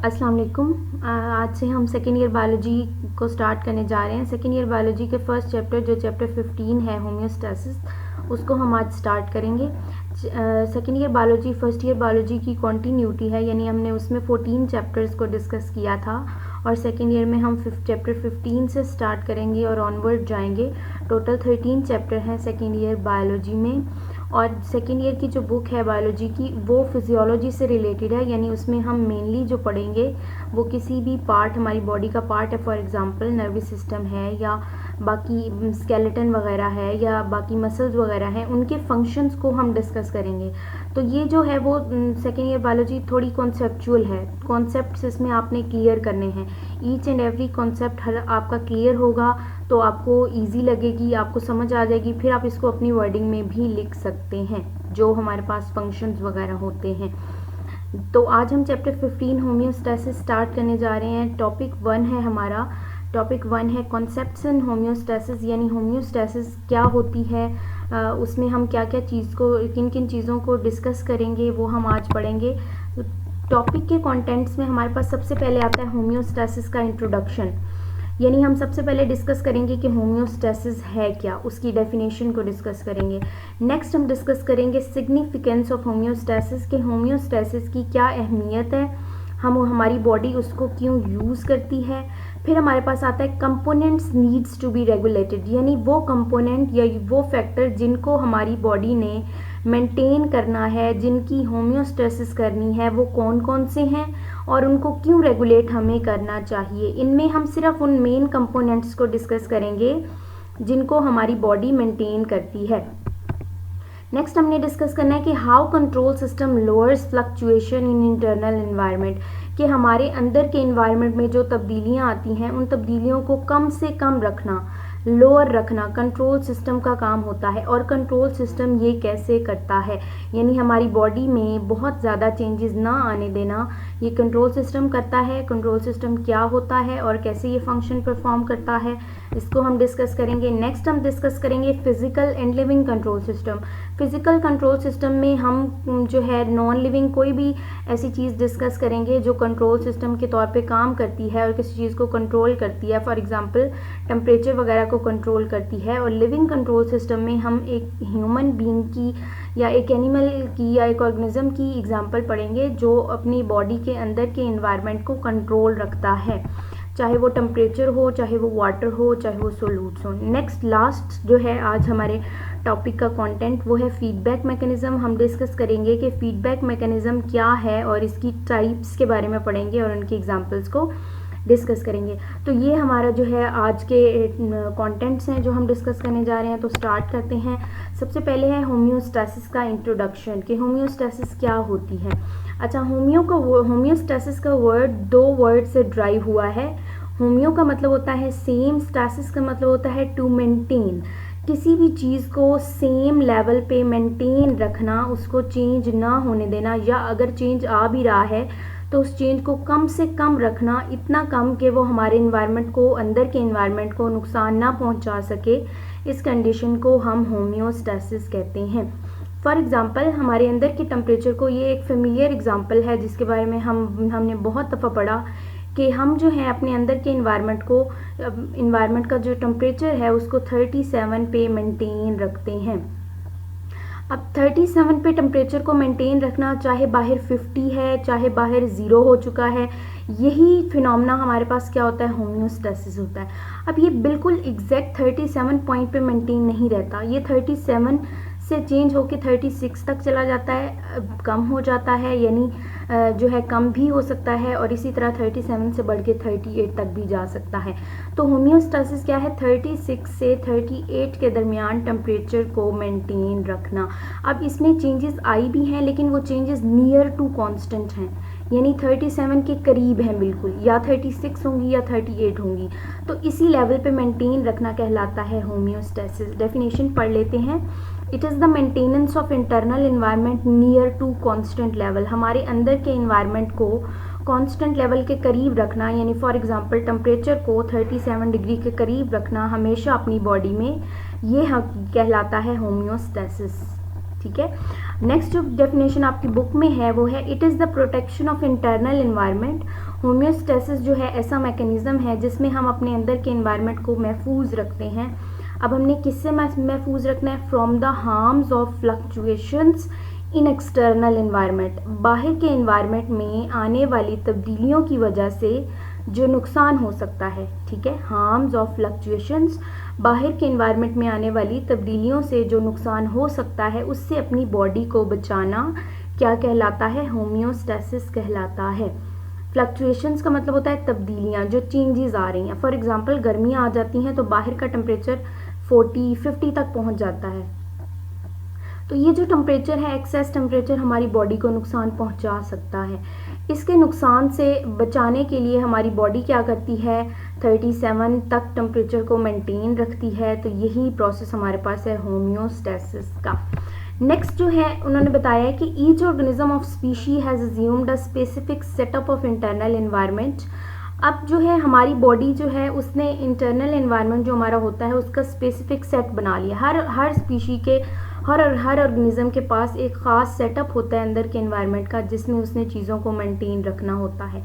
अस्सलाम वालेकुम। आज से हम सेकेंड ईयर बायोलॉजी को स्टार्ट करने जा रहे हैं। सेकेंड ईयर बायोलॉजी के फर्स्ट चैप्टर जो चैप्टर 15 है होम्योस्टैसिस, उसको हम आज स्टार्ट करेंगे। Second year biology first year biology की कॉन्टीन्यूटी है, यानी हमने उसमें 14 चैप्टर्स को डिस्कस किया था और सेकेंड ईयर में हम चैप्टर 15 से स्टार्ट करेंगे और ऑनवर्ड जाएंगे। टोटल 13 चैप्टर हैं सेकेंड ईयर बायोलॉजी में। और सेकेंड ईयर की जो बुक है बायोलॉजी की वो फिजियोलॉजी से रिलेटेड है, यानी उसमें हम मेनली जो पढ़ेंगे वो किसी भी पार्ट, हमारी बॉडी का पार्ट है, फॉर एग्जांपल नर्वस सिस्टम है या बाकी स्केलेटन वगैरह है या बाकी मसल्स वगैरह हैं, उनके फंक्शंस को हम डिस्कस करेंगे। तो ये जो है वो सेकेंड ईयर बायोलॉजी थोड़ी कॉन्सेप्चुअल है। कॉन्सेप्ट्स इसमें आपने क्लियर करने हैं। ईच एंड एवरी कॉन्सेप्ट हर आपका क्लियर होगा तो आपको ईजी लगेगी, आपको समझ आ जाएगी, फिर आप इसको अपनी वर्डिंग में भी लिख सकते हैं जो हमारे पास फंक्शंस वगैरह होते हैं। तो आज हम चैप्टर 15 होम्योस्टैसिस स्टार्ट करने जा रहे हैं। टॉपिक 1 है हमारा। टॉपिक 1 है कॉन्सेप्ट्स इन होम्योस्टैसिस, यानी होम्योस्टैसिस क्या होती है, उसमें हम क्या क्या चीज़ को, किन किन चीज़ों को डिस्कस करेंगे वो हम आज पढ़ेंगे। तो टॉपिक के कंटेंट्स में हमारे पास सबसे पहले आता है होम्योस्टैसिस का इंट्रोडक्शन, यानी हम सबसे पहले डिस्कस करेंगे कि होम्योस्टैसिस है क्या, उसकी डेफिनेशन को डिस्कस करेंगे। नेक्स्ट हम डिस्कस करेंगे सिग्निफिकेंस ऑफ होम्योस्टैसिस, के होम्योस्टैसिस की क्या अहमियत है, हमारी बॉडी उसको क्यों यूज़ करती है। फिर हमारे पास आता है components needs to be regulated, यानी वो कंपोनेंट या वो फैक्टर जिनको हमारी बॉडी ने मेंटेन करना है, जिनकी होम्योस्टैसिस करनी है, वो कौन कौन से हैं और उनको क्यों रेगुलेट हमें करना चाहिए। इनमें हम सिर्फ उन मेन कंपोनेंट्स को डिस्कस करेंगे जिनको हमारी बॉडी मेंटेन करती है। नेक्स्ट हमने डिस्कस करना है कि how control system lowers fluctuation in internal environment, कि हमारे अंदर के एनवायरनमेंट में जो तब्दीलियां आती हैं उन तब्दीलियों को कम से कम रखना, लोअर रखना कंट्रोल सिस्टम का काम होता है। और कंट्रोल सिस्टम ये कैसे करता है, यानी हमारी बॉडी में बहुत ज़्यादा चेंजेस ना आने देना, ये कंट्रोल सिस्टम करता है। कंट्रोल सिस्टम क्या होता है और कैसे ये फंक्शन परफॉर्म करता है, इसको हम डिस्कस करेंगे। नेक्स्ट हम डिस्कस करेंगे physical and living control system. Physical control system में हम जो है नॉन लिविंग कोई भी ऐसी चीज़ डिस्कस करेंगे जो कंट्रोल सिस्टम के तौर पे काम करती है और किसी चीज़ को कंट्रोल करती है, फॉर एग्जांपल टेम्परेचर वगैरह को कंट्रोल करती है। और लिविंग कंट्रोल सिस्टम में हम एक ह्यूमन बीइंग की या एक एनिमल की या एक ऑर्गेनिज्म की एग्जांपल पढ़ेंगे जो अपनी बॉडी के अंदर के एनवायरनमेंट को कंट्रोल रखता है, चाहे वो टेम्परेचर हो, चाहे वो वाटर हो, चाहे वो सोल्यूट्स हो। नेक्स्ट लास्ट जो है आज हमारे टॉपिक का कंटेंट वो है फीडबैक मैकेनिज्म। हम डिस्कस करेंगे कि फीडबैक मैकेनिज्म क्या है और इसकी टाइप्स के बारे में पढ़ेंगे और उनकी एग्जांपल्स को डिस्कस करेंगे। तो ये हमारा जो है आज के कंटेंट्स हैं जो हम डिस्कस करने जा रहे हैं। तो स्टार्ट करते हैं। सबसे पहले है होम्योस्टैसिस का इंट्रोडक्शन, कि होम्योस्टैसिस क्या होती है। अच्छा, होम्योस्टैसिस का वर्ड 2 वर्ड से ड्राइव हुआ है। होम्यो का मतलब होता है सेम, स्टैसिस का मतलब होता है टू मेंटेन, किसी भी चीज़ को सेम लेवल पे मेंटेन रखना, उसको चेंज ना होने देना, या अगर चेंज आ भी रहा है तो उस चेंज को कम से कम रखना, इतना कम कि वो हमारे इन्वायरमेंट को, अंदर के इन्वायरमेंट को नुकसान ना पहुंचा सके। इस कंडीशन को हम होम्योस्टैसिस कहते हैं। फॉर एग्जांपल हमारे अंदर के टेम्परेचर को, ये एक फेमिलियर एग्जांपल है जिसके बारे में हमने बहुत दफ़ा पढ़ा कि हम जो है अपने अंदर के इन्वायरमेंट का जो टेम्परेचर है उसको 37 पे मेंटेन रखते हैं। अब 37 पे टेम्परेचर को मेंटेन रखना, चाहे बाहर 50 है, चाहे बाहर 0 हो चुका है, यही फिनोमेना हमारे पास क्या होता है, होम्योस्टैसिस होता है। अब ये बिल्कुल एग्जैक्ट 37 पॉइंट पे मेंटेन नहीं रहता, ये 37 से चेंज होके 36 तक चला जाता है, कम हो जाता है, यानी जो है कम भी हो सकता है, और इसी तरह 37 से बढ़ के 38 तक भी जा सकता है। तो होम्योस्टैसिस क्या है, 36 से 38 के दरमियान टेम्परेचर को मेंटेन रखना। अब इसमें चेंजेस आई भी हैं लेकिन वो चेंजेस नियर टू कांस्टेंट हैं, यानी 37 के करीब हैं बिल्कुल, या 36 होंगी या 38 होंगी, तो इसी लेवल पे मेंटेन रखना कहलाता है होम्योस्टैसिस। डेफिनेशन पढ़ लेते हैं। It is the maintenance of internal environment near to constant level, हमारे अंदर के एनवायरनमेंट को कांस्टेंट लेवल के करीब रखना, यानी फॉर एग्जांपल टेम्परेचर को 37 डिग्री के करीब रखना हमेशा अपनी बॉडी में, ये कहलाता है होम्योस्टैसिस। ठीक है। नेक्स्ट जो डेफिनेशन आपकी बुक में है वो है, it is the protection of internal environment. Homeostasis जो है ऐसा मैकेनिज़्म है जिसमें हम अपने अंदर के एनवायरनमेंट को महफूज रखते हैं। अब हमने किससे महफूज रखना है? From the harms of fluctuations in external environment, बाहर के एनवायरनमेंट में आने वाली तब्दीलियों की वजह से जो नुकसान हो सकता है। ठीक है, हार्म्स ऑफ फ्लक्चुएशंस, बाहर के एनवायरनमेंट में आने वाली तब्दीलियों से जो नुकसान हो सकता है उससे अपनी बॉडी को बचाना क्या कहलाता है? होम्योस्टेसिस कहलाता है। फ्लक्चुएशंस का मतलब होता है तब्दीलियाँ, जो चेंजेस आ रही हैं। फॉर एग्जांपल गर्मियाँ आ जाती हैं तो बाहर का टेम्परेचर 40-50 तक पहुँच जाता है, तो ये जो टेम्परेचर है, एक्सेस टेम्परेचर हमारी बॉडी को नुकसान पहुंचा सकता है। इसके नुकसान से बचाने के लिए हमारी बॉडी क्या करती है? 37 तक टेम्परेचर को मेंटेन रखती है। तो यही प्रोसेस हमारे पास है होम्योस्टेसिस का। नेक्स्ट जो है उन्होंने बताया है कि each organism of species has assumed a specific setup of internal environment. अब जो है हमारी बॉडी जो है उसने इंटरनल एनवायरनमेंट जो हमारा होता है उसका स्पेसिफिक सेट बना लिया। हर स्पीशी के हर ऑर्गेनिज्म के पास एक ख़ास सेटअप होता है अंदर के एनवायरनमेंट का, जिसमें उसने चीज़ों को मेंटेन रखना होता है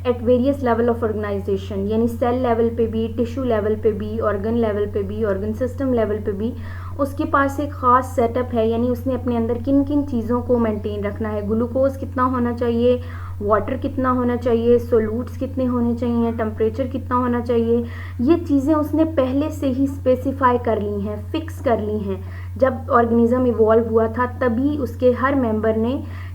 at various level of organisation, यानी सेल लेवल पे भी, टिश्यू लेवल पे भी, ऑर्गन लेवल पे भी, ऑर्गन सिस्टम लेवल पे भी उसके पास एक ख़ास सेटअप है। यानी उसने अपने अंदर किन किन चीज़ों को मेंटेन रखना है, ग्लूकोज कितना होना चाहिए, वाटर कितना होना चाहिए, सोल्यूट्स कितने होने चाहिए, टेम्परेचर कितना होना चाहिए, ये चीज़ें उसने पहले से ही स्पेसिफाई कर ली हैं, फिक्स कर ली हैं। जब ऑर्गेनिज्म इवॉल्व हुआ था तभी उसके हर मेंबर ने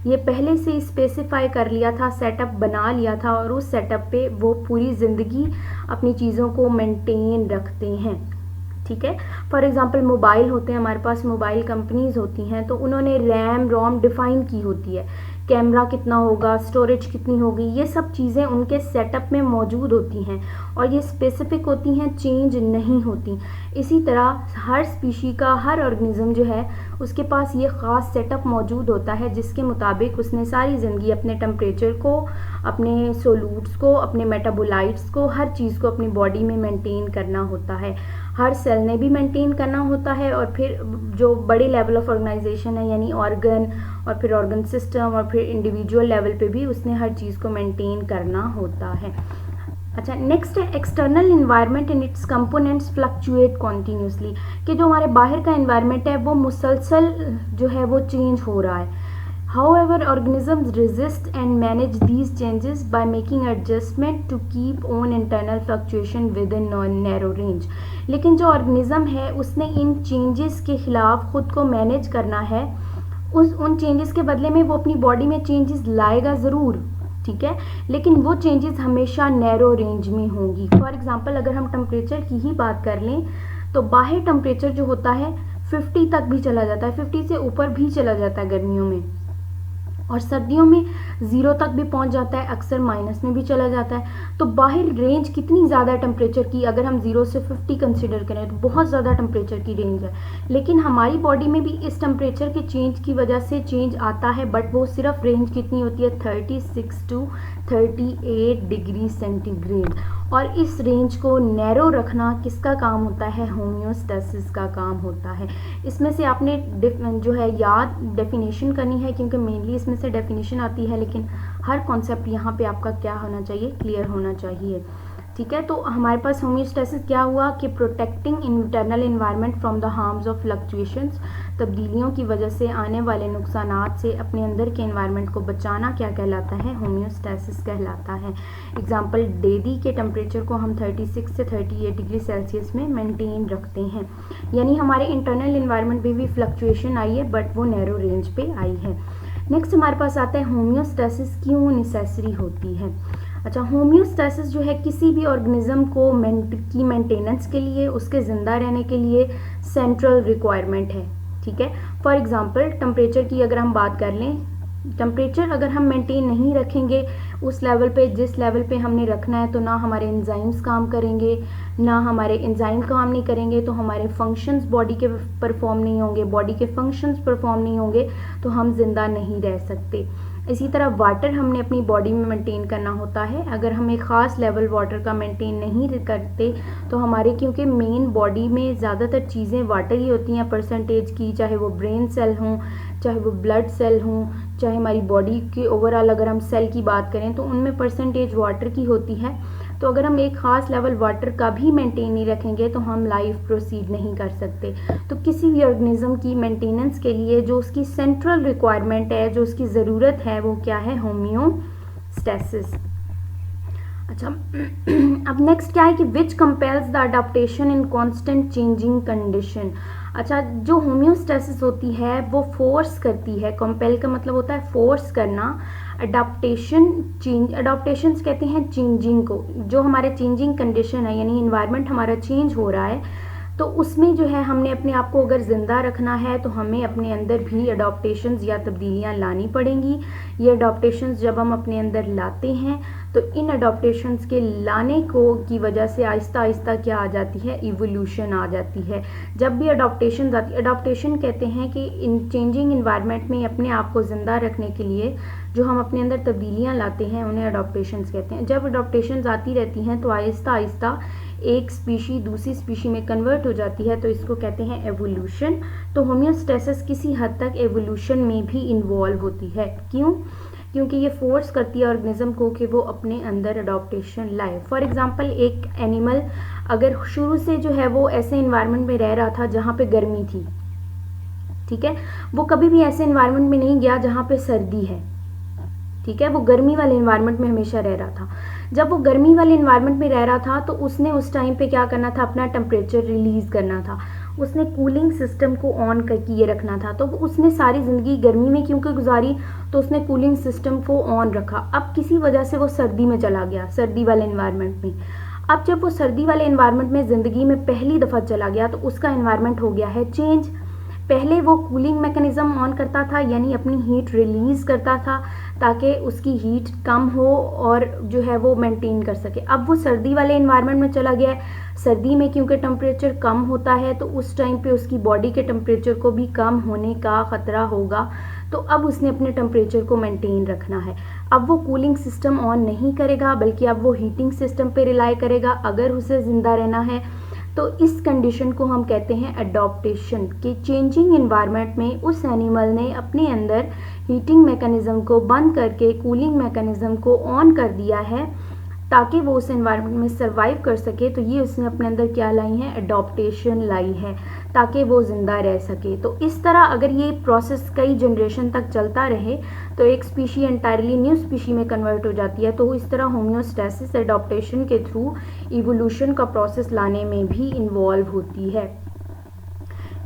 ये पहले से ही स्पेसिफाई कर लिया था, सेटअप बना लिया था, और उस सेटअप पे वो पूरी ज़िंदगी अपनी चीज़ों को मेंटेन रखते हैं। ठीक है, फॉर एग्जांपल मोबाइल होते हैं हमारे पास, मोबाइल कंपनीज होती हैं, तो उन्होंने रैम रोम डिफ़ाइन की होती है, कैमरा कितना होगा, स्टोरेज कितनी होगी, ये सब चीज़ें उनके सेटअप में मौजूद होती हैं और ये स्पेसिफिक होती हैं, चेंज नहीं होती। इसी तरह हर स्पीशी का, हर ऑर्गेनिज्म जो है उसके पास ये ख़ास सेटअप मौजूद होता है जिसके मुताबिक उसने सारी ज़िंदगी अपने टेम्परेचर को, अपने सोल्यूट्स को, अपने मेटाबोलाइट्स को, हर चीज़ को अपनी बॉडी में मेंटेन करना होता है। हर सेल ने भी मेंटेन करना होता है, और फिर जो बड़े लेवल ऑफ ऑर्गेनाइजेशन है यानी ऑर्गन, और फिर ऑर्गन सिस्टम, और फिर इंडिविजुअल लेवल पे भी उसने हर चीज़ को मेंटेन करना होता है। अच्छा, नेक्स्ट है external environment and it's components fluctuate continuously, कि जो हमारे बाहर का इन्वायरमेंट है वो मुसलसल जो है वो चेंज हो रहा है। However, organisms resist and manage these changes by making adjustment to keep on internal fluctuation within narrow range. लेकिन जो ऑर्गेनिज्म है उसने इन चेंजेस के खिलाफ खुद को मैनेज करना है, उन चेंजेस के बदले में वो अपनी बॉडी में चेंजेस लाएगा ज़रूर, ठीक है, लेकिन वो चेंजेस हमेशा नैरो रेंज में होंगी। फॉर एग्जांपल अगर हम टेम्परेचर की ही बात कर लें तो बाहर टेम्परेचर जो होता है 50 तक भी चला जाता है, 50 से ऊपर भी चला जाता है गर्मियों में, और सर्दियों में 0 तक भी पहुंच जाता है, अक्सर माइनस में भी चला जाता है। तो बाहर रेंज कितनी ज़्यादा टेम्परेचर की, अगर हम 0 से 50 कंसिडर करें तो बहुत ज़्यादा टेम्परेचर की रेंज है, लेकिन हमारी बॉडी में भी इस टेम्परेचर के चेंज की वजह से चेंज आता है, बट वो सिर्फ रेंज कितनी होती है 36 टू 38 डिग्री सेंटीग्रेड। और इस रेंज को नैरो रखना किसका काम होता है? होम्योस्टेसिस का काम होता है। इसमें से आपने जो है याद डेफिनेशन करनी है, क्योंकि मेनली इसमें से डेफिनेशन आती है, लेकिन हर कॉन्सेप्ट यहाँ पे आपका क्या होना चाहिए? क्लियर होना चाहिए। ठीक है, तो हमारे पास होम्योस्टेसिस क्या हुआ कि protecting internal environment from the harms of fluctuations, तब्दीलियों की वजह से आने वाले नुकसानात से अपने अंदर के एनवायरनमेंट को बचाना क्या कहलाता है? होम्योस्टेसिस कहलाता है। एग्जांपल, डेली के टेम्परेचर को हम 36 से 38 डिग्री सेल्सियस में मेंटेन रखते हैं, यानी हमारे इंटरनल एनवायरनमेंट में भी फ्लक्चुएशन आई है, बट वो नैरो रेंज पे आई है। नेक्स्ट हमारे पास आता है होम्योस्टेसिस क्यों नेसेसरी होती है। अच्छा, होम्योस्टेसिस जो है किसी भी ऑर्गेनिज्म को की मेंटेनेंस के लिए, उसके ज़िंदा रहने के लिए सेंट्रल रिक्वायरमेंट है। ठीक है, फॉर एग्जांपल टेम्परेचर की अगर हम बात कर लें, टेम्परेचर अगर हम मेंटेन नहीं रखेंगे उस लेवल पे जिस लेवल पे हमने रखना है, तो ना हमारे एंजाइम्स काम करेंगे, ना हमारे एंजाइम काम नहीं करेंगे, तो हमारे फंक्शंस बॉडी के परफॉर्म नहीं होंगे, बॉडी के फंक्शंस परफॉर्म नहीं होंगे, तो हम जिंदा नहीं रह सकते। इसी तरह वाटर हमने अपनी बॉडी में मेंटेन करना होता है। अगर हम एक ख़ास लेवल वाटर का मेंटेन नहीं करते तो हमारे, क्योंकि मेन बॉडी में ज़्यादातर चीज़ें वाटर ही होती हैं परसेंटेज की, चाहे वो ब्रेन सेल हों, चाहे वो ब्लड सेल हों, चाहे हमारी बॉडी के ओवरऑल अगर हम सेल की बात करें तो उनमें परसेंटेज वाटर की होती है। तो अगर हम एक ख़ास लेवल वाटर का भी मेंटेन नहीं रखेंगे तो हम लाइफ प्रोसीड नहीं कर सकते। तो किसी भी ऑर्गेनिज्म की मेंटेनेंस के लिए जो उसकी सेंट्रल रिक्वायरमेंट है, जो उसकी ज़रूरत है, वो क्या है? होम्योस्टेसिस। अच्छा, अब नेक्स्ट क्या है कि which compels the adaptation in constant changing condition. अच्छा, जो होम्योस्टेसिस होती है वो फोर्स करती है, कंपेल का मतलब होता है फोर्स करना, अडाप्टेशन चेंज, अडाप्टेशंस कहते हैं चेंजिंग को। जो हमारे चेंजिंग कंडीशन है यानी इन्वायरमेंट हमारा चेंज हो रहा है, तो उसमें जो है हमने अपने आप को अगर ज़िंदा रखना है तो हमें अपने अंदर भी अडॉप्टेशंस या तब्दीलियाँ लानी पड़ेंगी। ये अडॉप्टेशंस जब हम अपने अंदर लाते हैं तो इन अडॉप्टेशंस के लाने को की वजह से आहिस्ता आहिस्ता क्या आ जाती है? इवोल्यूशन आ जाती है। जब भी अडॉप्टेशन आती, अडॉप्टेशन कहते हैं कि इन चेंजिंग इन्वायरमेंट में अपने आप को ज़िंदा रखने के लिए जो हम अपने अंदर तब्दीलियाँ लाते हैं उन्हें अडॉप्टेशंस कहते हैं। जब अडॉप्टेशंस आती रहती हैं तो आहिस्ता आहिस्ता एक स्पीशी दूसरी स्पीशी में कन्वर्ट हो जाती है, तो इसको कहते हैं एवोल्यूशन। तो होम्योस्टेसिस किसी हद तक एवोल्यूशन में भी इन्वॉल्व होती है। क्यों? क्योंकि ये फोर्स करती है ऑर्गेनिज्म को कि वो अपने अंदर अडॉप्टेशन लाए। फॉर एग्जांपल, एक एनिमल अगर शुरू से जो है वो ऐसे इन्वायरमेंट में रह रहा था जहाँ पे गर्मी थी, ठीक है, वो कभी भी ऐसे इन्वायरमेंट में नहीं गया जहाँ पे सर्दी है, ठीक है, वो गर्मी वाले इन्वायरमेंट में हमेशा रह रहा था। जब वो गर्मी वाले इन्वायरमेंट में रह रहा था तो उसने उस टाइम पे क्या करना था? अपना टेम्परेचर रिलीज़ करना था, उसने कूलिंग सिस्टम को ऑन किए रखना था। तो उसने सारी ज़िंदगी गर्मी में क्योंकि गुजारी, तो उसने कूलिंग सिस्टम को ऑन रखा। अब किसी वजह से वो सर्दी में चला गया, सर्दी वाले इन्वायरमेंट में। अब जब वो सर्दी वाले इन्वायरमेंट में ज़िंदगी में पहली दफ़ा चला गया तो उसका इन्वायरमेंट हो गया है चेंज। पहले वो कूलिंग मैकेनिज़्म ऑन करता था यानी अपनी हीट रिलीज़ करता था ताकि उसकी हीट कम हो और जो है वो मेंटेन कर सके। अब वो सर्दी वाले इन्वायरमेंट में चला गया है। सर्दी में क्योंकि टेम्परेचर कम होता है तो उस टाइम पे उसकी बॉडी के टेम्परेचर को भी कम होने का ख़तरा होगा, तो अब उसने अपने टेम्परेचर को मेंटेन रखना है। अब वो कूलिंग सिस्टम ऑन नहीं करेगा बल्कि अब वो हीटिंग सिस्टम पे रिलाई करेगा अगर उसे ज़िंदा रहना है। तो इस कंडीशन को हम कहते हैं अडॉप्टेशन, कि चेंजिंग इन्वायरमेंट में उस एनिमल ने अपने अंदर हीटिंग मैकेनिज़्म को बंद करके कूलिंग मैकेनिज़्म को ऑन कर दिया है ताकि वो उस एनवायरनमेंट में सर्वाइव कर सके। तो ये उसने अपने अंदर क्या लाई है? अडॉप्टेशन लाई है ताकि वो ज़िंदा रह सके। तो इस तरह अगर ये प्रोसेस कई जनरेशन तक चलता रहे तो एक स्पीशी एंटायरली न्यू स्पीशी में कन्वर्ट हो जाती है। तो इस तरह होम्योस्टेसिस अडॉप्टेशन के थ्रू इवोल्यूशन का प्रोसेस लाने में भी इन्वॉल्व होती है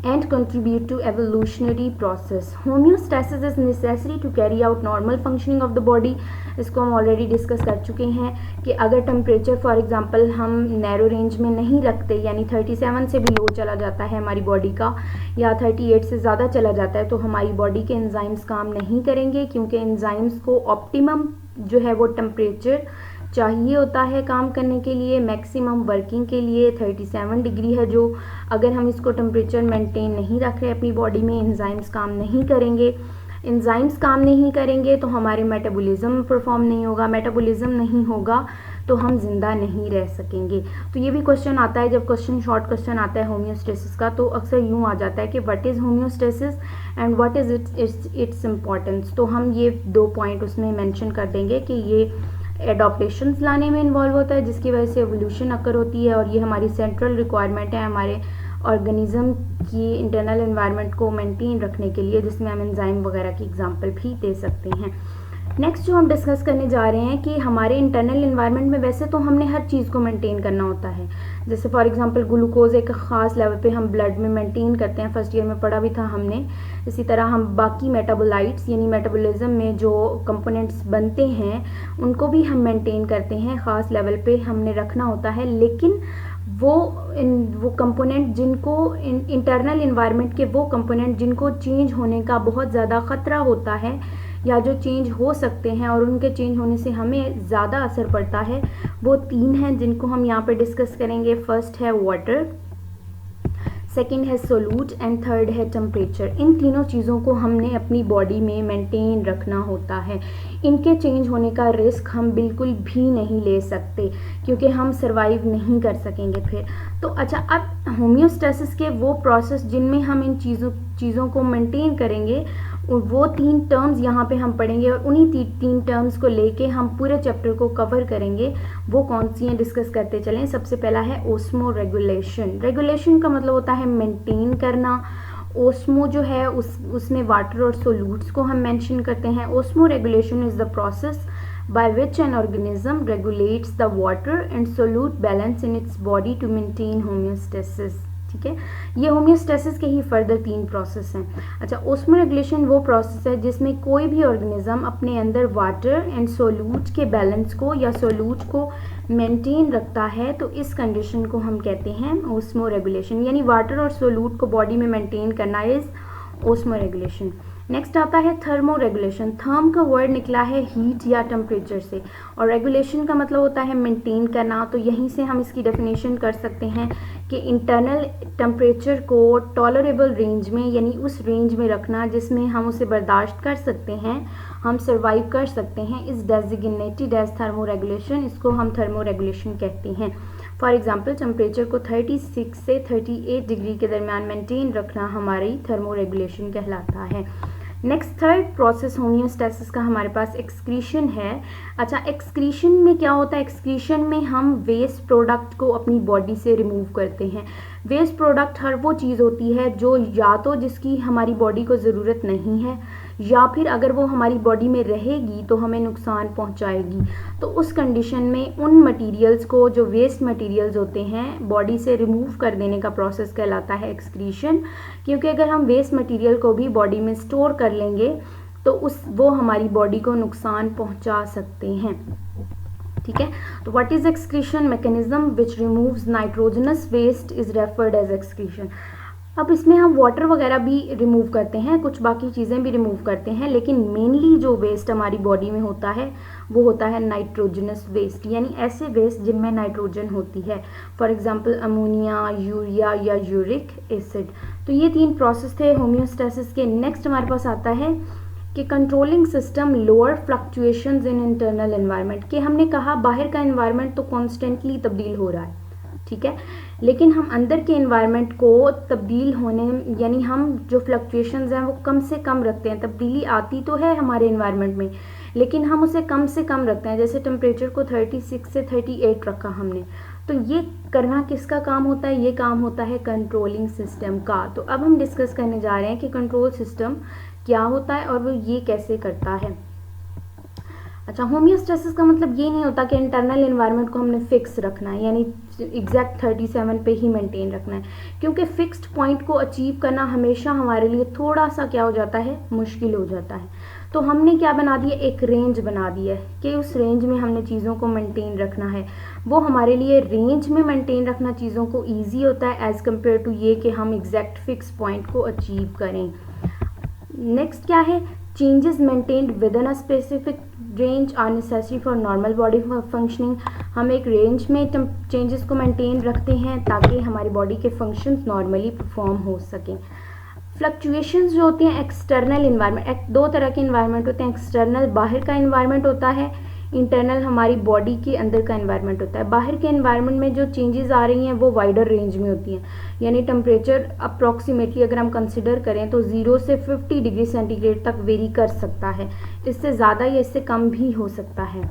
and contribute to evolutionary process. Homeostasis is necessary to carry out normal functioning of the body. इसको हम ऑलरेडी डिस्कस कर चुके हैं कि अगर टेम्परेचर फॉर एग्जांपल हम नैरो रेंज में नहीं रखते, यानी 37 से भी लो चला जाता है हमारी बॉडी का, या 38 से ज़्यादा चला जाता है, तो हमारी बॉडी के एंजाइम्स काम नहीं करेंगे, क्योंकि एंजाइम्स को ऑप्टिमम जो है वो टेम्परेचर चाहिए होता है काम करने के लिए। मैक्सिमम वर्किंग के लिए 37 डिग्री है, जो अगर हम इसको टेम्परेचर मेंटेन नहीं रख रहे अपनी बॉडी में, एंजाइम्स काम नहीं करेंगे। एंजाइम्स काम नहीं करेंगे तो हमारे मेटाबॉलिज्म परफॉर्म नहीं होगा, मेटाबॉलिज्म नहीं होगा तो हम जिंदा नहीं रह सकेंगे। तो ये भी क्वेश्चन आता है, जब क्वेश्चन शॉर्ट क्वेश्चन आता है होम्योस्टेसिस का, तो अक्सर यूँ आ जाता है कि what is homeostasis and what is it's importance. तो हम ये 2 पॉइंट उसमें मेंशन कर देंगे कि ये एडॉप्टेशंस लाने में इन्वॉल्व होता है जिसकी वजह से एवोल्यूशन अकर होती है, और ये हमारी सेंट्रल रिक्वायरमेंट है हमारे ऑर्गेनिज्म की इंटरनल एनवायरनमेंट को मेंटेन रखने के लिए, जिसमें हम एंजाइम वगैरह की एग्जांपल भी दे सकते हैं। नेक्स्ट जो हम डिस्कस करने जा रहे हैं कि हमारे इंटरनल एनवायरनमेंट में वैसे तो हमने हर चीज़ को मेंटेन करना होता है, जैसे फॉर एग्जांपल ग्लूकोज एक ख़ास लेवल पे हम ब्लड में मेंटेन करते हैं, फर्स्ट ईयर में पढ़ा भी था हमने। इसी तरह हम बाकी मेटाबोलाइट्स यानी मेटाबॉलिज्म में जो कंपोनेंट्स बनते हैं उनको भी हम मेंटेन करते हैं, ख़ास लेवल पे हमने रखना होता है। लेकिन वो कंपोनेंट जिनको इंटरनल इन्वायरमेंट के वो कंपोनेंट जिनको चेंज होने का बहुत ज़्यादा ख़तरा होता है या जो चेंज हो सकते हैं और उनके चेंज होने से हमें ज़्यादा असर पड़ता है, वो 3 हैं जिनको हम यहाँ पे डिस्कस करेंगे। फर्स्ट है वाटर, सेकेंड है सोल्यूट एंड थर्ड है टेम्परेचर। इन तीनों चीज़ों को हमने अपनी बॉडी में मेंटेन रखना होता है। इनके चेंज होने का रिस्क हम बिल्कुल भी नहीं ले सकते क्योंकि हम सरवाइव नहीं कर सकेंगे फिर। तो अच्छा, अब होम्योस्टेसिस के वो प्रोसेस जिनमें हम इन चीज़ों को मेंटेन करेंगे वो 3 टर्म्स यहाँ पे हम पढ़ेंगे और उन्हीं 3 टर्म्स को लेके हम पूरे चैप्टर को कवर करेंगे। वो कौन सी हैं डिस्कस करते चलें। सबसे पहला है ओस्मो रेगुलेशन। रेगुलेशन का मतलब होता है मेंटेन करना। ओस्मो जो है उसमें वाटर और सोल्यूट्स को हम मेंशन करते हैं। Osmo regulation is the process by which an organism regulates the water and solute balance in its body to maintain homeostasis। ठीक है, ये होम्योस्टेसिस के ही फर्दर 3 प्रोसेस हैं। अच्छा, ओस्मो रेगुलेशन वो प्रोसेस है जिसमें कोई भी ऑर्गेनिज्म अपने अंदर वाटर एंड सोल्यूट के बैलेंस को या सोल्यूट को मेंटेन रखता है, तो इस कंडीशन को हम कहते हैं ओस्मो रेगुलेशन। यानी वाटर और सोल्यूट को बॉडी में मेंटेन करना इज ओस्मो रेगुलेशन। नेक्स्ट आता है थर्मो रेगुलेशन। थर्म का वर्ड निकला है हीट या टेम्परेचर से, और रेगुलेशन का मतलब होता है मेंटेन करना। तो यहीं से हम इसकी डेफिनेशन कर सकते हैं कि इंटरनल टेम्परेचर को टॉलरेबल रेंज में, यानी उस रेंज में रखना जिसमें हम उसे बर्दाश्त कर सकते हैं, हम सर्वाइव कर सकते हैं, इस डेजिग्नेटेड एज थर्मो रेगुलेशन। इसको हम थर्मो रेगुलेशन कहते हैं। फॉर एग्जाम्पल, टेम्परेचर को 36 से 38 डिग्री के दरमियान मेंटेन रखना हमारी थर्मो रेगुलेशन कहलाता है। नेक्स्ट थर्ड प्रोसेस होम्योस्टेसिस का हमारे पास एक्सक्रीशन है। अच्छा, एक्सक्रीशन में क्या होता है? एक्सक्रीशन में हम वेस्ट प्रोडक्ट को अपनी बॉडी से रिमूव करते हैं। वेस्ट प्रोडक्ट हर वो चीज़ होती है जो या तो जिसकी हमारी बॉडी को ज़रूरत नहीं है, या फिर अगर वो हमारी बॉडी में रहेगी तो हमें नुकसान पहुंचाएगी। तो उस कंडीशन में उन मटेरियल्स को, जो वेस्ट मटेरियल्स होते हैं, बॉडी से रिमूव कर देने का प्रोसेस कहलाता है एक्सक्रीशन। क्योंकि अगर हम वेस्ट मटेरियल को भी बॉडी में स्टोर कर लेंगे तो वो हमारी बॉडी को नुकसान पहुंचा सकते हैं। ठीक है, तो what is excretion? Mechanism which removes nitrogenous waste is referred as excretion. अब इसमें हम वाटर वगैरह भी रिमूव करते हैं, कुछ बाकी चीज़ें भी रिमूव करते हैं, लेकिन मेनली जो वेस्ट हमारी बॉडी में होता है वो होता है नाइट्रोजनस वेस्ट, यानी ऐसे वेस्ट जिनमें नाइट्रोजन होती है। फॉर एग्जांपल अमोनिया, यूरिया या यूरिक एसिड। तो ये 3 प्रोसेस थे होम्योस्टेसिस के। नेक्स्ट हमारे पास आता है कि controlling system lower fluctuations in internal environment. कि हमने कहा बाहर का एनवायरनमेंट तो कॉन्स्टेंटली तब्दील हो रहा है, ठीक है, लेकिन हम अंदर के एनवायरनमेंट को तब्दील होने, यानी हम जो फ्लक्चुएशंस हैं वो कम से कम रखते हैं। तब्दीली आती तो है हमारे एनवायरनमेंट में, लेकिन हम उसे कम से कम रखते हैं। जैसे टेम्परेचर को 36 से 38 रखा हमने, तो ये करना किसका काम होता है? ये काम होता है कंट्रोलिंग सिस्टम का। तो अब हम डिस्कस करने जा रहे हैं कि कंट्रोल सिस्टम क्या होता है और वो ये कैसे करता है। अच्छा, होम्योस्टेसिस का मतलब ये नहीं होता कि इंटरनल एनवायरनमेंट को हमने फिक्स रखना है, यानी एग्जैक्ट 37 पे ही मेंटेन रखना है, क्योंकि फिक्स्ड पॉइंट को अचीव करना हमेशा हमारे लिए थोड़ा सा क्या हो जाता है, मुश्किल हो जाता है। तो हमने क्या बना दिया, एक रेंज बना दी है कि उस रेंज में हमने चीज़ों को मेंटेन रखना है। वो हमारे लिए रेंज में मेंटेन रखना चीज़ों को ईजी होता है एज़ कम्पेयर टू ये कि हम एग्जैक्ट फिक्स पॉइंट को अचीव करें। नेक्स्ट क्या है, changes maintained within a specific range are necessary for normal body functioning. हम एक रेंज में चेंजेस को मेंटेन रखते हैं ताकि हमारी बॉडी के फंक्शंस नॉर्मली परफॉर्म हो सकें। फ्लक्चुएशंस जो होती हैं एक्सटर्नल इन्वायरमेंट, 2 तरह के इन्वायरमेंट होते हैं। एक्सटर्नल बाहर का इन्वायरमेंट होता है, इंटरनल हमारी बॉडी के अंदर का एनवायरनमेंट होता है। बाहर के एनवायरनमेंट में जो चेंजेस आ रही हैं वो वाइडर रेंज में होती हैं, यानी टेम्परेचर अप्रॉक्सीमेटली अगर हम कंसिडर करें तो 0 से 50 डिग्री सेंटीग्रेड तक वेरी कर सकता है, इससे ज़्यादा या इससे कम भी हो सकता है,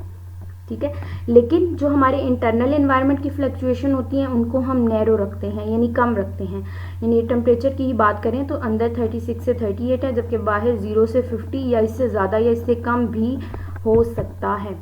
ठीक है। लेकिन जो हमारे इंटरनल एनवायरनमेंट की फ्लक्चुएशन होती हैं उनको हम नैरो रखते हैं, यानी कम रखते हैं। यानी टेम्परेचर की ही बात करें तो अंदर 36 से 38 है, जबकि बाहर 0 से 50 या इससे ज़्यादा या इससे कम भी हो सकता है,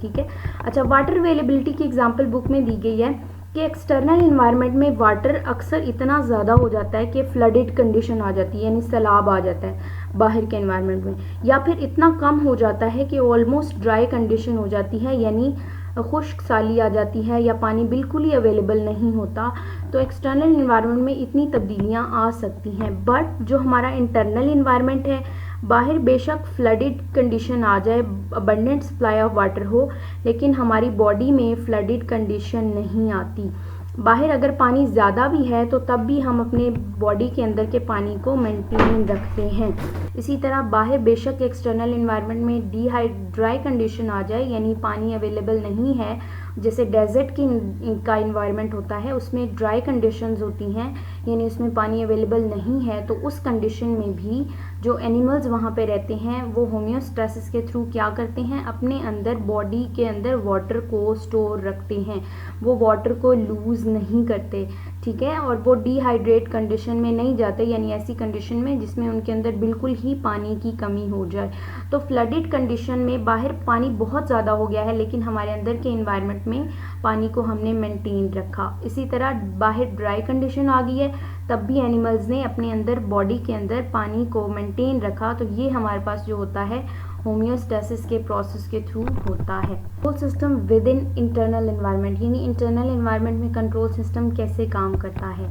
ठीक है। अच्छा, वाटर अवेलेबिलिटी की एग्जांपल बुक में दी गई है कि एक्सटर्नल इन्वायरमेंट में वाटर अक्सर इतना ज़्यादा हो जाता है कि फ्लडेड कंडीशन आ जाती है, यानी सैलाब आ जाता है बाहर के एनवायरनमेंट में, या फिर इतना कम हो जाता है कि ऑलमोस्ट ड्राई कंडीशन हो जाती है, यानी खुश्क साली आ जाती है या पानी बिल्कुल ही अवेलेबल नहीं होता। तो एक्सटर्नल इन्वायरमेंट में इतनी तब्दीलियां आ सकती हैं। बट जो हमारा इंटरनल इन्वायरमेंट है, बाहर बेशक फ्लडेड कंडीशन आ जाए, अबंडेंट सप्लाई ऑफ वाटर हो, लेकिन हमारी बॉडी में फ्लडेड कंडीशन नहीं आती। बाहर अगर पानी ज़्यादा भी है तो तब भी हम अपने बॉडी के अंदर के पानी को मेंटेन रखते हैं। इसी तरह बाहर बेशक एक्सटर्नल इन्वायरमेंट में ड्राई कंडीशन आ जाए, यानी पानी अवेलेबल नहीं है, जैसे डेजर्ट का इन्वायरमेंट होता है उसमें ड्राई कंडीशंस होती हैं, यानी उसमें पानी अवेलेबल नहीं है, तो उस कंडीशन में भी जो एनिमल्स वहाँ पे रहते हैं वो होम्योस्टेसिस के थ्रू क्या करते हैं, अपने अंदर बॉडी के अंदर वाटर को स्टोर रखते हैं, वो वाटर को लूज़ नहीं करते, ठीक है, और वो डिहाइड्रेट कंडीशन में नहीं जाते, यानी ऐसी कंडीशन में जिसमें उनके अंदर बिल्कुल ही पानी की कमी हो जाए। तो फ्लडेड कंडीशन में बाहर पानी बहुत ज़्यादा हो गया है लेकिन हमारे अंदर के इन्वायरमेंट में पानी को हमने मेंटेन रखा। इसी तरह बाहर ड्राई कंडीशन आ गई है तब भी एनिमल्स ने अपने अंदर बॉडी के अंदर पानी को मेंटेन रखा। तो ये हमारे पास जो होता है होम्योस्टेसिस के प्रोसेस के थ्रू होता है। Control system with in internal environment, यानी इंटरनल एनवायरनमेंट में कंट्रोल सिस्टम कैसे काम करता है।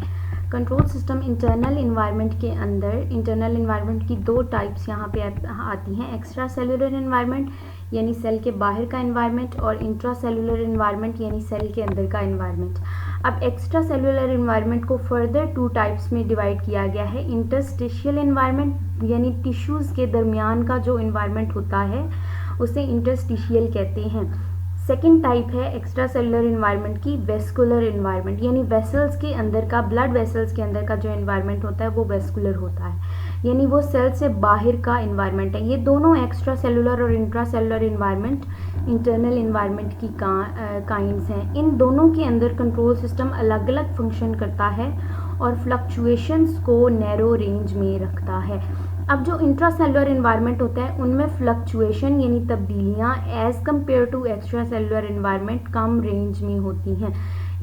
कंट्रोल सिस्टम इंटरनल एनवायरनमेंट के अंदर, इंटरनल एनवायरनमेंट की दो टाइप्स यहाँ पे आती हैं, एक्स्ट्रा सेलुलर एनवायरनमेंट यानी सेल के बाहर का एनवायरनमेंट, और इंट्रा सेलुलर एनवायरनमेंट यानी सेल के अंदर का एनवायरनमेंट। अब एक्स्ट्रा सेलुलर एनवायरनमेंट को फर्दर 2 टाइप्स में डिवाइड किया गया है। इंटरस्टिशियल एनवायरनमेंट यानी टिश्यूज़ के दरमियान का जो एनवायरनमेंट होता है उसे इंटरस्टिशियल कहते हैं। सेकेंड टाइप है एक्स्ट्रा सेलुलर एनवायरनमेंट की वेस्कुलर एनवायरनमेंट, यानी वेसल्स के अंदर का, ब्लड वेसल्स के अंदर का जो एनवायरनमेंट होता है वो वेस्कुलर होता है, यानी वो सेल से बाहर का एनवायरनमेंट है। ये दोनों एक्स्ट्रा सेलुलर और intra cellular environment internal environment की काइंड्स हैं। इन दोनों के अंदर कंट्रोल सिस्टम अलग अलग फंक्शन करता है और फ्लक्चुएशंस को नैरो रेंज में रखता है। अब जो इंट्रा सेलुलर एनवायरनमेंट होता है उनमें फ्लक्चुएशन यानी तब्दीलियाँ as compare to extra cellular environment कम रेंज में होती हैं,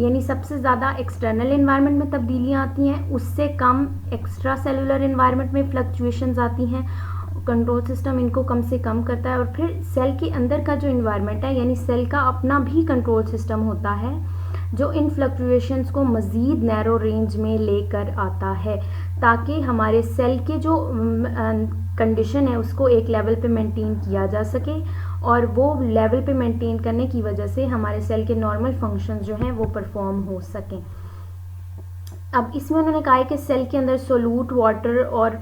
यानी सबसे ज़्यादा एक्सटर्नल एनवायरनमेंट में तब्दीलियाँ आती हैं, उससे कम एक्स्ट्रा सेलुलर एनवायरनमेंट में फ्लक्चुएशंस आती हैं। कंट्रोल सिस्टम इनको कम से कम करता है। और फिर सेल के अंदर का जो एनवायरनमेंट है, यानी सेल का अपना भी कंट्रोल सिस्टम होता है जो इन फ्लक्चुएशंस को मज़ीद नैरो रेंज में लेकर आता है, ताकि हमारे सेल के जो कंडीशन है उसको एक लेवल पे मेंटेन किया जा सके, और वो लेवल पे मेंटेन करने की वजह से हमारे सेल के नॉर्मल फंक्शंस जो हैं वो परफॉर्म हो सकें। अब इसमें उन्होंने कहा है कि सेल के अंदर सोल्यूट, वाटर और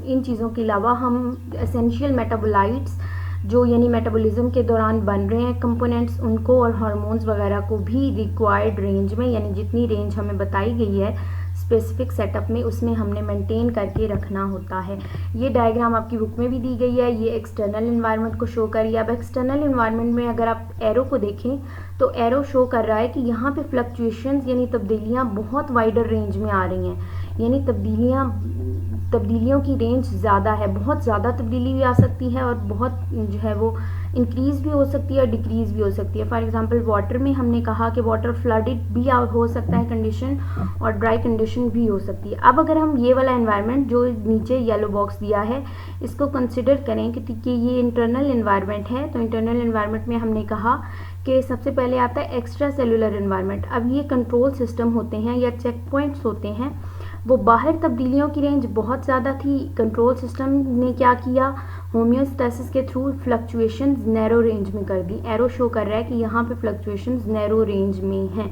इन चीज़ों के अलावा हम एसेंशियल मेटाबोलाइट्स जो यानी मेटाबॉलिज्म के दौरान बन रहे हैं कंपोनेंट्स, उनको और हार्मोन्स वगैरह को भी रिक्वायर्ड रेंज में, यानी जितनी रेंज हमें बताई गई है स्पेसिफिक सेटअप में, उसमें हमने मेंटेन करके रखना होता है। ये डायग्राम आपकी बुक में भी दी गई है, ये एक्सटर्नल एनवायरनमेंट को शो कर रही है। अब एक्सटर्नल एनवायरनमेंट में अगर आप एरो को देखें तो एरो शो कर रहा है कि यहाँ पे फ्लक्चुएशंस यानी तब्दीलियाँ बहुत वाइडर रेंज में आ रही हैं, यानी तब्दीलियों की रेंज ज़्यादा है, बहुत ज़्यादा तब्दीली भी आ सकती है और बहुत जो है वो इंक्रीज़ भी हो सकती है और डिक्रीज़ भी हो सकती है। फॉर एग्जांपल वाटर में हमने कहा कि वाटर फ्लडेड भी हो सकता है कंडीशन, और ड्राई कंडीशन भी हो सकती है। अब अगर हम ये वाला एनवायरनमेंट जो नीचे येलो बॉक्स दिया है इसको कंसिडर करें कि ये इंटरनल एनवायरनमेंट है, तो इंटरनल एनवायरनमेंट में हमने कहा कि सबसे पहले आता है एक्स्ट्रा सेलुलर एनवायरनमेंट। अब ये कंट्रोल सिस्टम होते हैं या चेक पॉइंट्स होते हैं, वो बाहर तब्दीलियों की रेंज बहुत ज़्यादा थी, कंट्रोल सिस्टम ने क्या किया, होम्योस्टेसिस के थ्रू फ्लक्चुएशंस नैरो रेंज में कर दी। एरो शो कर रहा है कि यहाँ पे फ्लक्चुएशंस नैरो रेंज में हैं।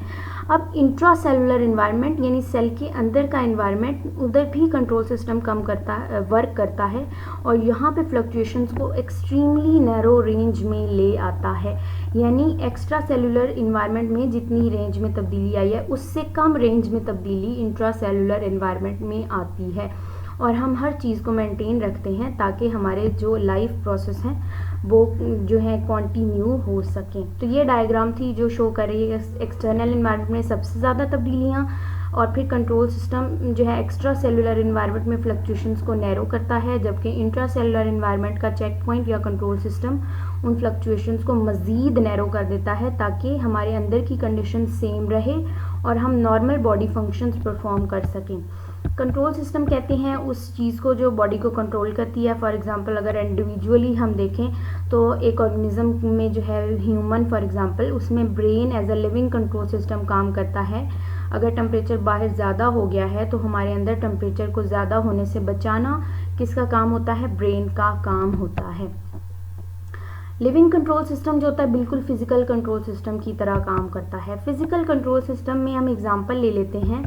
अब इंट्रा सेलुलर एनवायरनमेंट यानी सेल के अंदर का एनवायरनमेंट, उधर भी कंट्रोल सिस्टम वर्क करता है और यहाँ पे फ्लक्चुएशंस को एक्सट्रीमली नैरो रेंज में ले आता है, यानी एक्स्ट्रा सेलुलर एनवायरनमेंट में जितनी रेंज में तब्दीली आई है उससे कम रेंज में तब्दीली इंट्रा सेलुलर एनवायरनमेंट में आती है। और हम हर चीज़ को मेंटेन रखते हैं ताकि हमारे जो लाइफ प्रोसेस हैं वो जो है कंटिन्यू हो सकें। तो ये डायग्राम थी जो शो कर रही है एक्सटर्नल एनवायरनमेंट में सबसे ज़्यादा तब्दीलियाँ, और फिर कंट्रोल सिस्टम जो है एक्स्ट्रा सेलुलर एनवायरनमेंट में फ्लक्चुएशंस को नैरो करता है, जबकि इंट्रा सेलुलर एनवायरनमेंट का चेक पॉइंट या कंट्रोल सिस्टम उन फ्लक्चुएशंस को मज़ीद नैरो कर देता है ताकि हमारे अंदर की कंडीशन सेम रहे और हम नॉर्मल बॉडी फंक्शंस परफॉर्म कर सकें। कंट्रोल सिस्टम कहते हैं उस चीज़ को जो बॉडी को कंट्रोल करती है। फॉर एग्जांपल अगर इंडिविजुअली हम देखें तो एक ऑर्गेनिज्म में जो है ह्यूमन फॉर एग्जांपल, उसमें brain as a living control system काम करता है। अगर टेम्परेचर बाहर ज़्यादा हो गया है तो हमारे अंदर टेम्परेचर को ज़्यादा होने से बचाना किसका काम होता है, ब्रेन का काम होता है। लिविंग कंट्रोल सिस्टम जो होता है बिल्कुल फिजिकल कंट्रोल सिस्टम की तरह काम करता है। फिजिकल कंट्रोल सिस्टम में हम एग्जांपल ले लेते हैं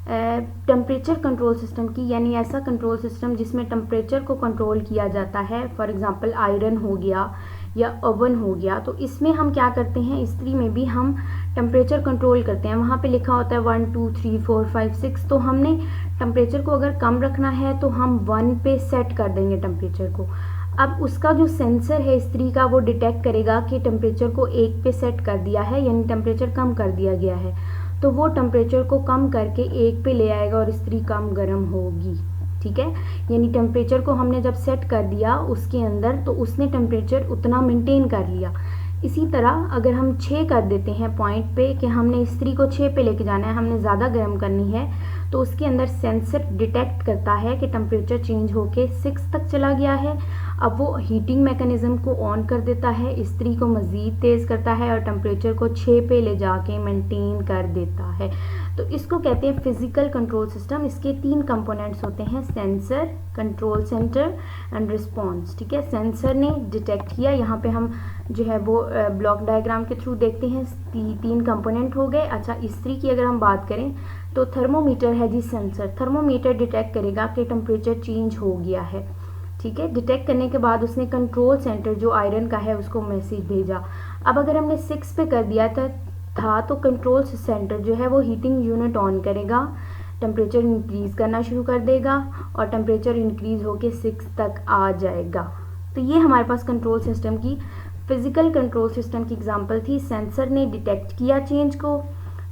टेम्परेचर कंट्रोल सिस्टम की, यानी ऐसा कंट्रोल सिस्टम जिसमें टेम्परेचर को कंट्रोल किया जाता है। फॉर एग्जांपल आयरन हो गया या ओवन हो गया, तो इसमें हम क्या करते हैं, इस्त्री में भी हम टेम्परेचर कंट्रोल करते हैं। वहाँ पे लिखा होता है 1 2 3 4 5 6, तो हमने टेम्परेचर को अगर कम रखना है तो हम 1 पे सेट कर देंगे टेम्परेचर को। अब उसका जो सेंसर है स्त्री का वो डिटेक्ट करेगा कि टेम्परेचर को 1 पे सेट कर दिया है, यानी टेम्परेचर कम कर दिया गया है, तो वो टेम्परेचर को कम करके 1 पे ले आएगा और स्त्री कम गर्म होगी। ठीक है, यानी टेम्परेचर को हमने जब सेट कर दिया उसके अंदर तो उसने टेम्परेचर उतना मेंटेन कर लिया। इसी तरह अगर हम 6 कर देते हैं पॉइंट पे कि हमने स्त्री को 6 पे लेके जाना है, हमने ज़्यादा गर्म करनी है, तो उसके अंदर सेंसर डिटेक्ट करता है कि टेम्परेचर चेंज होके 6 तक चला गया है। अब वो हीटिंग मैकेनिज्म को ऑन कर देता है, स्त्री को मज़ीद तेज़ करता है और टेम्परेचर को 6 पे ले जाके मेंटेन कर देता है। तो इसको कहते हैं फिजिकल कंट्रोल सिस्टम। इसके 3 कंपोनेंट्स होते हैं, sensor, control centre and response. ठीक है, सेंसर ने डिटेक्ट किया, यहाँ पे हम जो है वो ब्लॉक डायग्राम के थ्रू देखते हैं 3 कंपोनेंट हो गए। अच्छा, स्त्री की अगर हम बात करें तो थर्मोमीटर है जी सेंसर। थर्मोमीटर डिटेक्ट करेगा कि टेम्परेचर चेंज हो गया है। ठीक है, डिटेक्ट करने के बाद उसने कंट्रोल सेंटर जो आयरन का है उसको मैसेज भेजा। अब अगर हमने 6 पे कर दिया था तो कंट्रोल सेंटर जो है वो हीटिंग यूनिट ऑन करेगा, टेम्परेचर इंक्रीज़ करना शुरू कर देगा और टेम्परेचर इंक्रीज़ होके 6 तक आ जाएगा। तो ये हमारे पास कंट्रोल सिस्टम की फिजिकल कंट्रोल सिस्टम की एग्जांपल थी। सेंसर ने डिटेक्ट किया चेंज को,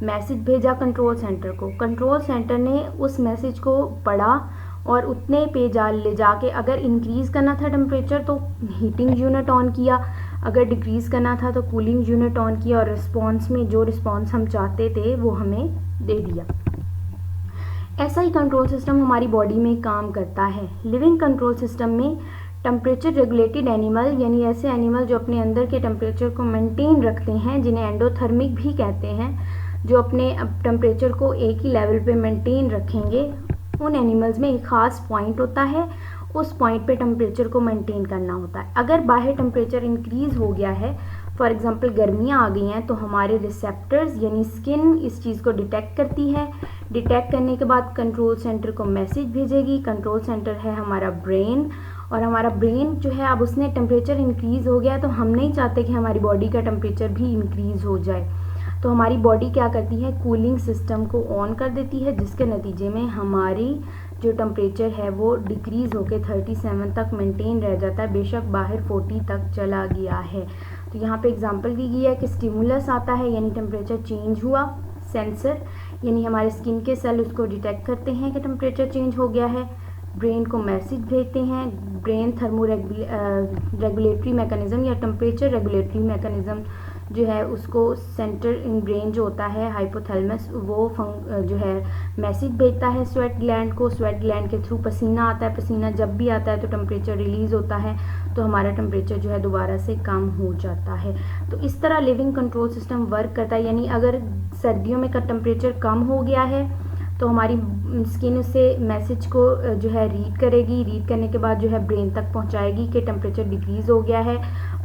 मैसेज भेजा कंट्रोल सेंटर को, कंट्रोल सेंटर ने उस मैसेज को पढ़ा और उतने पे ले जाके अगर इंक्रीज़ करना था टेम्परेचर तो हीटिंग यूनिट ऑन किया, अगर डिक्रीज़ करना था तो कूलिंग यूनिट ऑन किया और रिस्पॉन्स में जो रिस्पॉन्स हम चाहते थे वो हमें दे दिया। ऐसा ही कंट्रोल सिस्टम हमारी बॉडी में काम करता है। लिविंग कंट्रोल सिस्टम में टेम्परेचर रेगुलेटेड एनिमल, यानी ऐसे एनिमल जो अपने अंदर के टेम्परेचर को मेंटेन रखते हैं, जिन्हें एंडोथर्मिक भी कहते हैं, जो अपने टेम्परेचर को एक ही लेवल पे मेंटेन रखेंगे, उन एनिमल्स में एक ख़ास पॉइंट होता है, उस पॉइंट पे टेम्परेचर को मेंटेन करना होता है। अगर बाहर टेम्परेचर इंक्रीज़ हो गया है, फॉर एग्जांपल गर्मियाँ आ गई हैं, तो हमारे रिसेप्टर्स यानी स्किन इस चीज़ को डिटेक्ट करती है। डिटेक्ट करने के बाद कंट्रोल सेंटर को मैसेज भेजेगी। कंट्रोल सेंटर है हमारा ब्रेन, और हमारा ब्रेन जो है अब उसने टेम्परेचर इंक्रीज़ हो गया तो हम नहीं चाहते कि हमारी बॉडी का टेम्परेचर भी इंक्रीज़ हो जाए, तो हमारी बॉडी क्या करती है, कूलिंग सिस्टम को ऑन कर देती है, जिसके नतीजे में हमारी जो टेम्परेचर है वो डिक्रीज़ होकर 37 तक मेंटेन रह जाता है, बेशक बाहर 40 तक चला गया है। तो यहाँ पे एग्जांपल दी गई है कि स्टिमुलस आता है यानी टेम्परेचर चेंज हुआ, सेंसर यानी हमारे स्किन के सेल उसको डिटेक्ट करते हैं कि टेम्परेचर चेंज हो गया है, ब्रेन को मैसेज भेजते हैं, ब्रेन थर्मो रेगुलेटरी मैकेनिज़्म या टेम्परेचर रेगुलेटरी मैकेनिज़्म जो है उसको सेंटर इन ब्रेन जो होता है हाइपोथैलेमस, वो जो है मैसेज भेजता है स्वेट ग्लैंड को। स्वेट ग्लैंड के थ्रू पसीना आता है, पसीना जब भी आता है तो टेम्परेचर रिलीज़ होता है, तो हमारा टेम्परेचर जो है दोबारा से कम हो जाता है। तो इस तरह लिविंग कंट्रोल सिस्टम वर्क करता है, यानी अगर सर्दियों में का टेम्परेचर कम हो गया है तो हमारी स्किन उससे मैसेज को जो है रीड करेगी, रीड करने के बाद जो है ब्रेन तक पहुंचाएगी कि टेम्परेचर डिक्रीज़ हो गया है,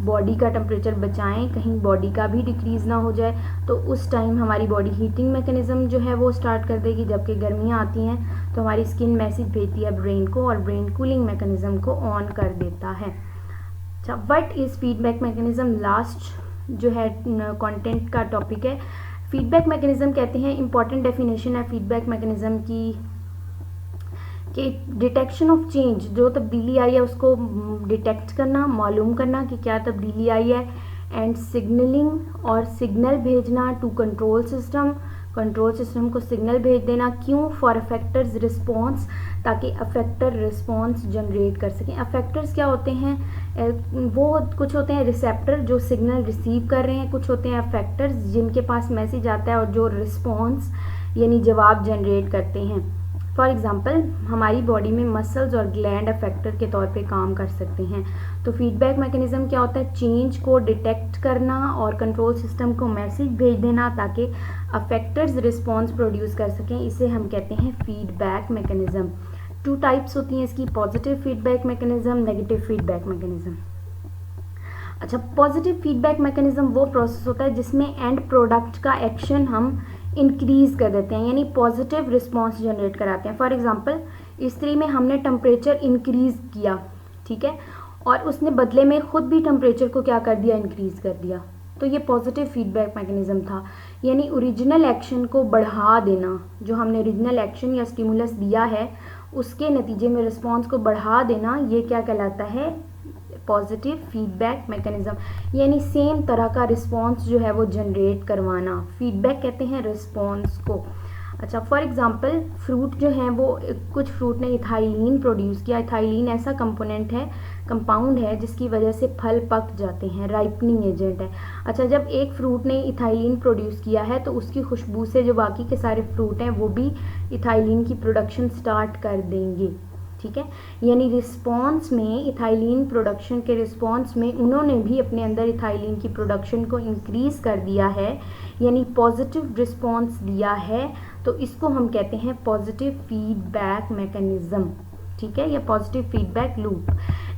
बॉडी का टेम्परेचर बचाएं, कहीं बॉडी का भी डिक्रीज़ ना हो जाए। तो उस टाइम हमारी बॉडी हीटिंग मैकेनिज़्म जो है वो स्टार्ट कर देगी। जबकि गर्मियाँ आती हैं तो हमारी स्किन मैसेज भेजती है ब्रेन को और ब्रेन कूलिंग मैकेनिज़्म को ऑन कर देता है। अच्छा, what is feedback mechanism last जो है कंटेंट का टॉपिक है। फीडबैक मैकेनिज़्म कहते हैं, इंपॉर्टेंट डेफिनेशन है फीडबैक मैकेनिज़्म की कि डिटेक्शन ऑफ चेंज, जो तब्दीली आई है उसको डिटेक्ट करना, मालूम करना कि क्या तब्दीली आई है, एंड सिग्नलिंग और सिग्नल भेजना to control system, control system को सिग्नल भेज देना। क्यों? फॉर अफेक्टर्स रिस्पॉन्स, ताकि अफेक्टर रिस्पॉन्स जनरेट कर सकें। अफेक्टर्स क्या होते हैं? वो कुछ होते हैं रिसेप्टर जो सिग्नल रिसीव कर रहे हैं, कुछ होते हैं अफेक्टर्स जिनके पास मैसेज आता है और जो रिस्पॉन्स यानी जवाब जनरेट करते हैं। फॉर एग्ज़ाम्पल हमारी बॉडी में मसल्स और ग्लैंड अफेक्टर के तौर पे काम कर सकते हैं। तो फीडबैक मैकेनिज़्म क्या होता है? चेंज को डिटेक्ट करना और कंट्रोल सिस्टम को मैसेज भेज देना ताकि अफेक्टर्स रिस्पॉन्स प्रोड्यूस कर सकें, इसे हम कहते हैं फीडबैक मैकेनिज़्म। 2 टाइप्स होती हैं इसकी, positive feedback mechanism, negative feedback mechanism. अच्छा, पॉजिटिव फीडबैक मैकेनिज़्म वो प्रोसेस होता है जिसमें एंड प्रोडक्ट का एक्शन हम इंक्रीज़ कर देते हैं, यानी पॉजिटिव रिस्पॉन्स जनरेट कराते हैं। फॉर एग्जांपल स्त्री में हमने टेम्परेचर इंक्रीज़ किया, ठीक है, और उसने बदले में ख़ुद भी टेम्परेचर को क्या कर दिया? इंक्रीज़ कर दिया। तो ये पॉजिटिव फीडबैक मैकेनिज्म था, यानी ओरिजिनल एक्शन को बढ़ा देना, जो हमने ओरिजिनल एक्शन या स्टिमुलस दिया है उसके नतीजे में रिस्पॉन्स को बढ़ा देना, ये क्या कहलाता है, पॉजिटिव फीडबैक मैकेनिज्म। यानी सेम तरह का रिस्पॉन्स जो है वो जनरेट करवाना, फीडबैक कहते हैं रिस्पॉन्स को। अच्छा, फॉर एग्जांपल फ्रूट जो है वो, कुछ फ्रूट ने इथाइलिन प्रोड्यूस किया। इथाइलिन ऐसा कंपोनेंट है, कंपाउंड है जिसकी वजह से फल पक जाते हैं, राइपनिंग एजेंट है। अच्छा, जब एक फ्रूट ने इथाइलिन प्रोड्यूस किया है तो उसकी खुशबू से जो बाकी के सारे फ्रूट हैं वो भी इथाइलिन की प्रोडक्शन स्टार्ट कर देंगे, ठीक है। यानी रिस्पॉन्स में, इथाइलिन प्रोडक्शन के रिस्पॉन्स में उन्होंने भी अपने अंदर इथाइलिन की प्रोडक्शन को इंक्रीज़ कर दिया है, यानी पॉजिटिव रिस्पॉन्स दिया है, तो इसको हम कहते हैं पॉजिटिव फीडबैक मैकेनिज्म, ठीक है, या पॉजिटिव फीडबैक लूप।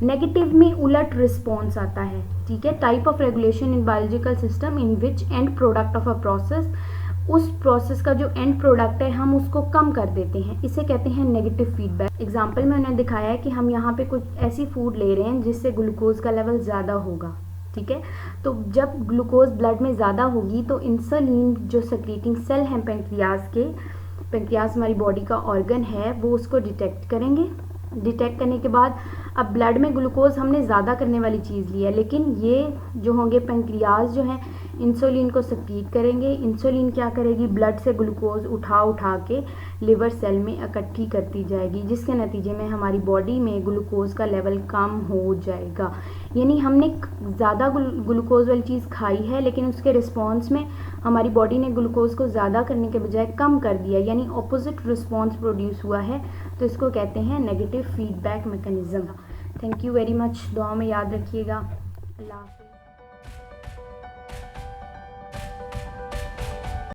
नेगेटिव में उलट रिस्पॉन्स आता है, ठीक है। Type of regulation in biological system in which and product of a process, उस प्रोसेस का जो एंड प्रोडक्ट है हम उसको कम कर देते हैं, इसे कहते हैं नेगेटिव फीडबैक। एग्जांपल में उन्होंने दिखाया है कि हम यहाँ पे कुछ ऐसी फूड ले रहे हैं जिससे ग्लूकोज का लेवल ज़्यादा होगा, ठीक है। तो जब ग्लूकोज ब्लड में ज़्यादा होगी तो इंसुलिन जो सेक्रेटिंग सेल हैं पेंक्रियाज के, पेंक्रियाज हमारी बॉडी का ऑर्गन है, वो उसको डिटेक्ट करेंगे। डिटेक्ट करने के बाद अब ब्लड में ग्लूकोज हमने ज़्यादा करने वाली चीज़ ली है, लेकिन ये जो होंगे पेंक्रियाज जो हैं इंसुलिन को सेक्रीट करेंगे। इंसुलिन क्या करेगी, ब्लड से ग्लूकोज उठा के लिवर सेल में इकट्ठी करती जाएगी, जिसके नतीजे में हमारी बॉडी में ग्लूकोज का लेवल कम हो जाएगा। यानी हमने ज़्यादा ग्लूकोज वाली चीज़ खाई है, लेकिन उसके रिस्पॉन्स में हमारी बॉडी ने ग्लूकोज को ज़्यादा करने के बजाय कम कर दिया, यानी ऑपोजिट रिस्पॉन्स प्रोड्यूस हुआ है, तो इसको कहते हैं negative feedback mechanism. Thank you very much, दुआ में याद रखिएगा। अल्लाह।